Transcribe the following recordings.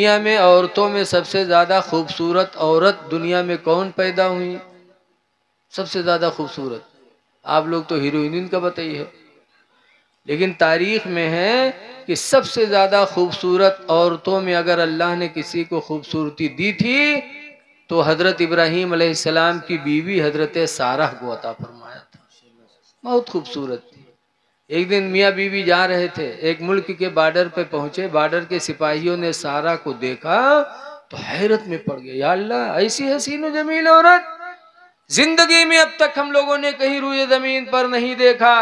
दुनिया में औरतों में सबसे ज़्यादा खूबसूरत औरत दुनिया में कौन पैदा हुई? सबसे ज़्यादा खूबसूरत? आप लोग तो हीरोइन का बताइए, लेकिन तारीख में है कि सबसे ज़्यादा खूबसूरत औरतों में अगर अल्लाह ने किसी को खूबसूरती दी थी तो हज़रत इब्राहीम अलैहिस्सलाम की बीवी हज़रत सारा को अता फरमाया था। बहुत खूबसूरत थी। एक दिन मियाँ बीवी जा रहे थे, एक मुल्क के बॉर्डर पे पहुंचे। बॉर्डर के सिपाहियों ने सारा को देखा तो हैरत में पड़ गए, या अल्लाह, ऐसी हसीन और जमील औरत जिंदगी में अब तक हम लोगों ने कहीं रुए जमीन पर नहीं देखा।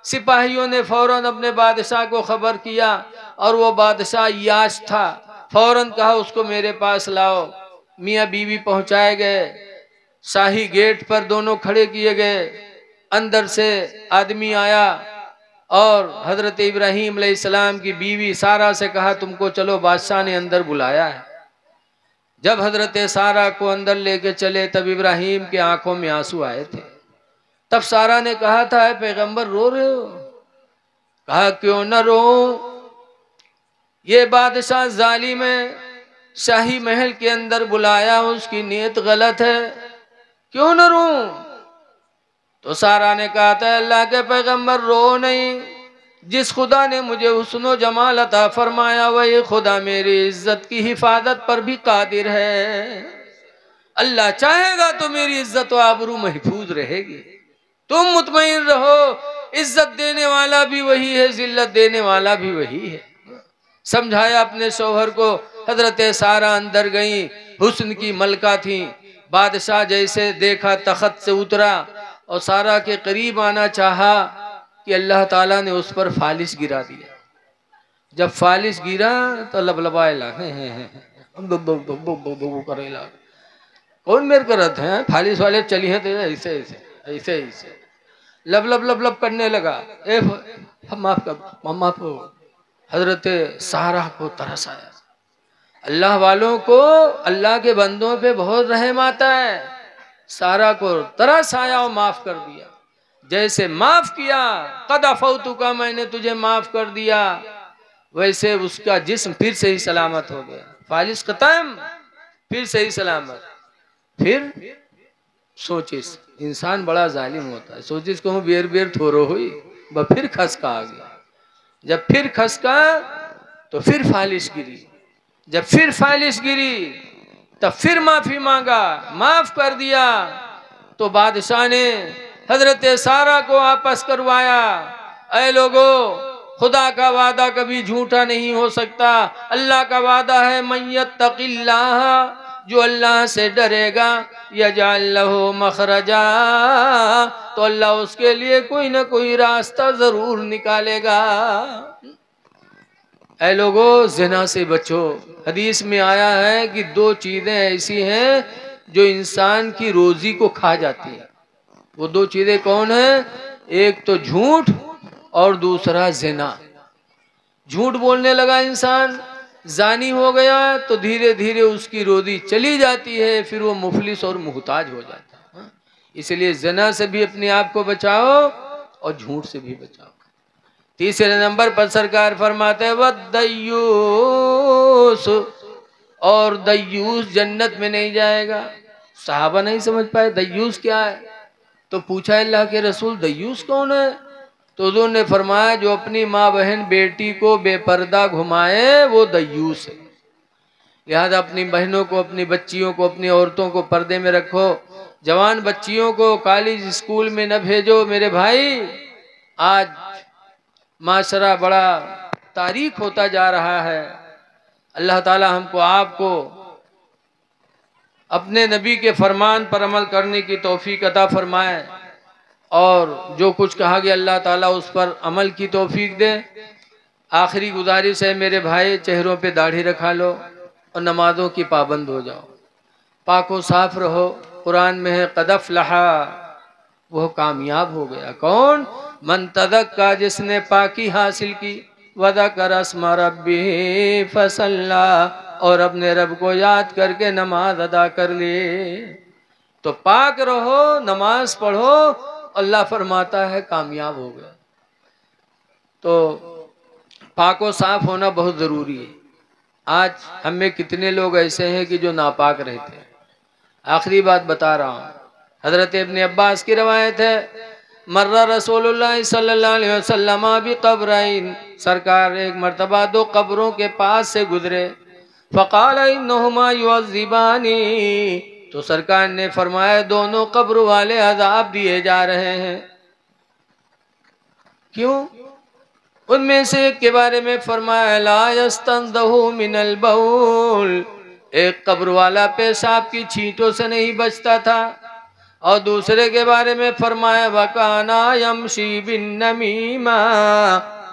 सिपाहियों ने फौरन अपने बादशाह को खबर किया और वो बादशाह याश था। फौरन कहा उसको मेरे पास लाओ। मियाँ बीवी पहुंचाए गए। शाही गेट पर दोनों खड़े किए गए। अंदर से आदमी आया और हजरत इब्राहीम अलैहिस्सलाम की बीवी सारा से कहा तुमको चलो, बादशाह ने अंदर बुलाया है। जब हजरत सारा को अंदर लेके चले तब इब्राहीम के आंखों में आंसू आए थे। तब सारा ने कहा था, पैगंबर रो रहे हो? कहा क्यों न रो, ये बादशाह जालिम है, शाही महल के अंदर बुलाया, उसकी नीयत गलत है, क्यों न रो? तो सारा ने कहा था, अल्लाह के पैगंबर रो नहीं, जिस खुदा ने मुझे हुस्न जमाल अता फरमाया वही खुदा मेरी इज्जत की हिफाजत पर भी कादिर है। अल्लाह चाहेगा तो मेरी इज्जत व आबरू महफूज रहेगी। तुम मुतमईन रहो, इज्जत देने वाला भी वही है, जिल्लत देने वाला भी वही है। समझाया अपने शौहर को। हजरत सारा अंदर गई, हुस्न की मलका थी। बादशाह जैसे देखा तख्त से उतरा और सारा के करीब आना चाहा कि अल्लाह ताला ने उस पर फालिश गिरा दिया। जब फालिश गिरा तो लबलबाए लागे करेला, कौन मेरे करत है, फालिश वाले चली हैं तो ऐसे ऐसे ऐसे ऐसे लब लब लब लब करने लगा। माफ कर, माफ। हजरत सारा को तरस आया। अल्लाह वालों को, अल्लाह के बंदों पे बहुत रहम आता है। सारा को तरस आया और माफ कर दिया। जैसे माफ किया, कद अफौतु का, मैंने तुझे माफ कर दिया, वैसे उसका जिस्म फिर से ही सलामत हो गया। फालिश खत्म, फिर से ही सलामत। फिर सोचिस, इंसान बड़ा जालिम होता है। सोचिस कहूँ बेर बेर थोरो हुई, वह फिर खसका आ गया। जब फिर खसका तो फिर फालिश गिरी। जब फिर फालिश गिरी तब फिर माफी मांगा, माफ कर दिया। तो बादशाह ने हजरत सारा को वापस करवाया। ऐ लोगो, खुदा का वादा कभी झूठा नहीं हो सकता। अल्लाह का वादा है, मन यत्तकिल्लाह, जो अल्लाह से डरेगा, यजअल लहू मखरजा, तो अल्लाह उसके लिए कोई ना कोई रास्ता जरूर निकालेगा। ऐ लोगो, ज़िना से बचो। हदीस में आया है कि दो चीजें ऐसी हैं जो इंसान की रोजी को खा जाती है। वो दो चीजें कौन है? एक तो झूठ और दूसरा ज़िना। झूठ बोलने लगा इंसान, जानी हो गया, तो धीरे धीरे उसकी रोजी चली जाती है, फिर वो मुफलिस और मुहताज हो जाता है। इसलिए ज़िना से भी अपने आप को बचाओ और झूठ से भी बचाओ। तीसरे नंबर पर सरकार फरमाते हैं वद्दय्यूस, और दय्यूस जन्नत में नहीं जाएगा। साहबा नहीं समझ पाए दय्यूस क्या है, तो पूछा अल्लाह के रसूल दय्यूस कौन है? तो उन्होंने फरमाया जो अपनी माँ बहन बेटी को बेपर्दा घुमाए वो दय्यूस है। लिहाजा अपनी बहनों को, अपनी बच्चियों को, अपनी औरतों को पर्दे में रखो। जवान बच्चियों को कॉलेज स्कूल में न भेजो मेरे भाई। आज माशरा बड़ा तारीख होता जा रहा है। अल्लाह ताला हमको आपको अपने नबी के फरमान पर अमल करने की तौफीक अता फरमाए, और जो कुछ कहा गया अल्लाह ताला उस पर अमल की तौफीक दे। आखिरी गुजारिश है मेरे भाई, चेहरों पे दाढ़ी रखा लो और नमाजों की पाबंद हो जाओ, पाको साफ रहो। कुरान में है क़द अफ़लहा, वो कामयाब हो गया। कौन? मन तज़क्का, जिसने पाकी हासिल की, वज़कर अस्मा रब्बिही फसल्ला, और अपने रब को याद करके नमाज अदा कर ले। तो पाक रहो, नमाज पढ़ो, अल्लाह फरमाता है कामयाब हो गया। तो पाको साफ होना बहुत ज़रूरी है। आज हम में कितने लोग ऐसे हैं कि जो नापाक रहते हैं। आखिरी बात बता रहा हूँ, हजरत इब्न अब्बास की रवायत है, मर्रा रसूलुल्लाह सल्लल्लाहु अलैहि वसल्लम भी कब्राइन, सरकार एक मर्तबा दो कब्रों के पास से गुजरे, फ़क़ाल इन्नहुमा युअज़्ज़िबानी, तो सरकार ने फरमाया दोनों कब्र वाले अज़ाब दिए जा रहे हैं। क्यों? उनमें से एक के बारे में फरमाया ला यस्तंज़हु मिनल बौल, एक कब्र वाला पेशाब की छींटों से नहीं बचता था, और दूसरे के बारे में फरमाया वकाना यमशी बिन नमीमा,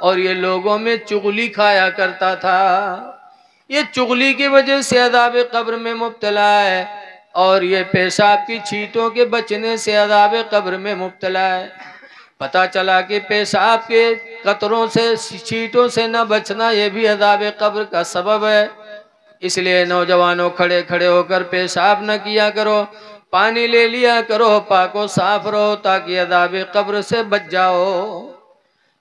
और ये लोगों में चुगली खाया करता था, ये चुगली की वजह से अज़ाब कब्र में मुब्तला है, और ये पेशाब की छींटों के बचने से अज़ाब कब्र में मुब्तला है। पता चला कि पेशाब के कतरों से छींटों से न बचना ये भी अज़ाब कब्र का सबब है। इसलिए नौजवानों खड़े खड़े होकर पेशाब न किया करो, पानी ले लिया करो, पाको साफ रहो ताकि अज़ाब कब्र से बच जाओ।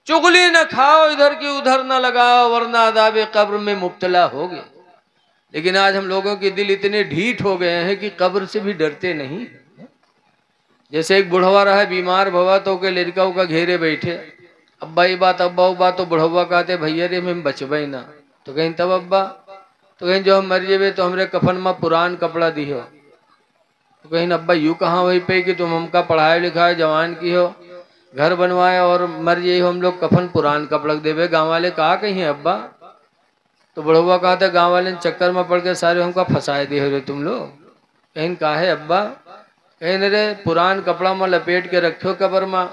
चुगली न खाओ, इधर की उधर न लगाओ, वरना अज़ाब कब्र में मुब्तला होगे। लेकिन आज हम लोगों के दिल इतने ढीठ हो गए हैं कि कब्र से भी डरते नहीं। जैसे एक बुढ़वा रहा बीमार भवा तो के लड़का का घेरे बैठे, अब्बा ये बात अब्बा वो बात, तो बुढ़वा कहते भैया रे मैं बचबे ना, तो कहीं तब अब्बा, तो कहीं जो हम मर जेबे तो हमरे कफन में पुरान कपड़ा दी हो, तो कहीं अब्बा यूँ कहाँ वही पे कि तुम हमका पढ़ाए लिखाए जवान की हो, घर बनवाए और मर जाइए हम लोग कफन पुरान कपड़ा देवे, गाँव वाले कहा कहीं है अब्बा, तो बुढ़वा कहा था गाँव वाले चक्कर में पड़ के सारे हमका फंसाए दिए हो रे तुम लोग, कहीं कहा है अब्बा, कहीं रे पुरान कपड़ा में लपेट के रखो कब्र में,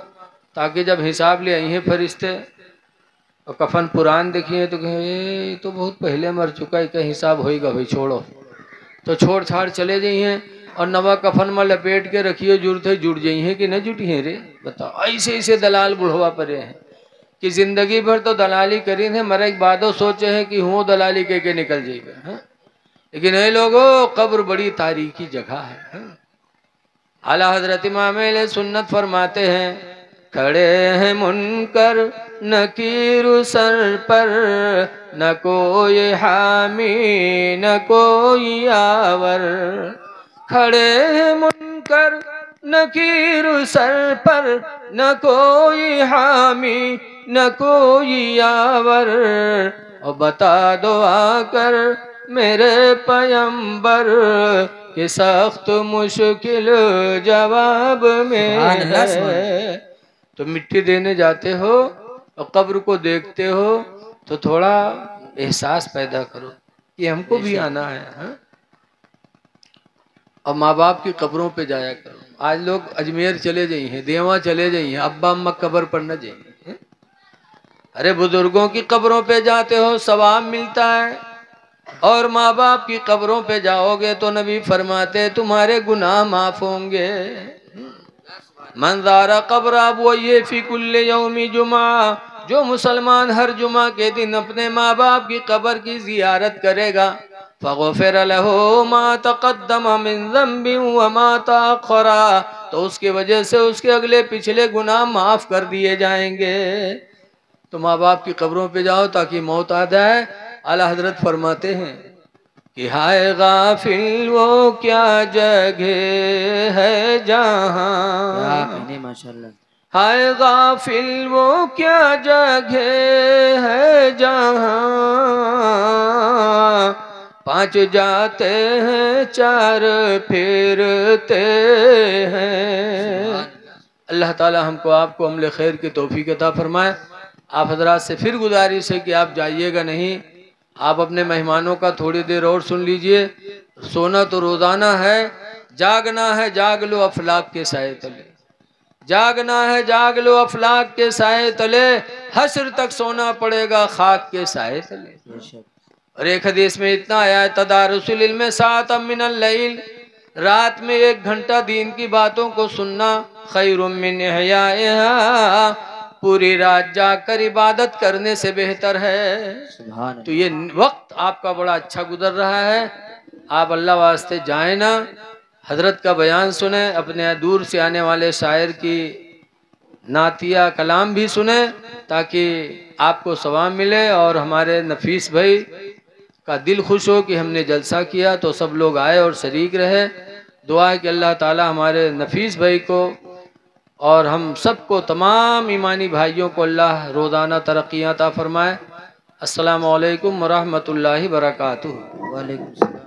ताकि जब हिसाब ले आई हैं फरिश्ते और कफन पुरान देखिए तो कहें तो बहुत पहले मर चुका है, कहीं हिसाब होएगा भाई छोड़ो, तो छोड़ छाड़ चले जाइए और नवा कफन में लपेट के रखिए, जुड़ते जुड़ जाइए कि न जुटी हैं रे, बताओ। ऐसे ऐसे दलाल बुढ़वा पड़े हैं कि जिंदगी भर तो दलाली करी है, मरे के बादो सोचे हैं कि हूँ दलाली के निकल जाएगा, लेकिन ये लोगों कब्र बड़ी तारीखी जगह है। आला हजरत इमाम सुन्नत फरमाते हैं, खड़े हैं मुनकर नकीर सर पर, न कोई हामी न कोई आवर, खड़े हैं मुनकर नकीर सर पर, न कोई हामी न कोई आवर, और बता दो आकर मेरे पैगंबर कि सख्त मुश्किल जवाब में है। तो मिट्टी देने जाते हो और कब्र को देखते हो तो थोड़ा एहसास पैदा करो कि हमको भी आना है, हाँ? और माँ बाप की कब्रों पे जाया करो। आज लोग अजमेर चले जाइए, देवा चले जाइए, अब्बा अम्मा कब्र पर न जाइए। अरे बुजुर्गों की कब्रों पे जाते हो सवाब मिलता है, और माँ बाप की कब्रों पे जाओगे तो नबी फरमाते तुम्हारे गुनाह माफ होंगे। मंजारा कब्र वो ये फी कुल्ले यौमी जुमा, जो मुसलमान हर जुमा के दिन अपने माँ बाप की कब्र की जियारत करेगा, फगफिर लहू मा तक़द्दम मिन ज़ंबि व मा तअख़्ख़रा, तो उसकी वजह से उसके अगले पिछले गुनाह माफ कर दिए जाएंगे। तो माँ बाप की कब्रों पे जाओ ताकि मौत आ जाए। आला हजरत फरमाते हैं कि हाय गाफिल वो क्या जगह है जहाँ, माशाल्लाह, हाय गाफिल वो क्या जगह है जहाँ, पांच जाते हैं चार फिरते हैं। अल्लाह ताला हमको आपको अमल खैर की तौफीक अता फरमाए। आप हजरात से फिर गुजारिश है कि आप जाइएगा नहीं, आप अपने मेहमानों का थोड़ी देर और सुन लीजिए। सोना तो रोजाना है, जागना है जाग लो अफलाक के साए तले, जागना है जाग लो अफलाक के साए तले, हश्र तक सोना पड़ेगा खाक के साए तले। और एक हदीस में इतना आया है तदारुसुल इल्म साअतम मिनल लैल, रात में 1 घंटा दीन की बातों को सुनना खैरुम मिन इहयाहा, पूरी रात जाकर इबादत करने से बेहतर है। तो ये वक्त आपका बड़ा अच्छा गुजर रहा है, आप अल्लाह वास्ते जाए ना, हजरत का बयान सुने, अपने दूर से आने वाले शायर की नातिया कलाम भी सुने ताकि आपको सवाब मिले। और हमारे नफीस भाई का दिल खुश हो कि हमने जलसा किया तो सब लोग आए और शरीक रहे। दुआ है कि अल्लाह ताला हमारे नफीस भाई को और हम सबको, तमाम ईमानी भाइयों को अल्लाह रोज़ाना तरक्कियाँ अता फरमाए। अस्सलामु अलैकुम व रहमतुल्लाहि व बरकातुहू। वालेकुम सलाम।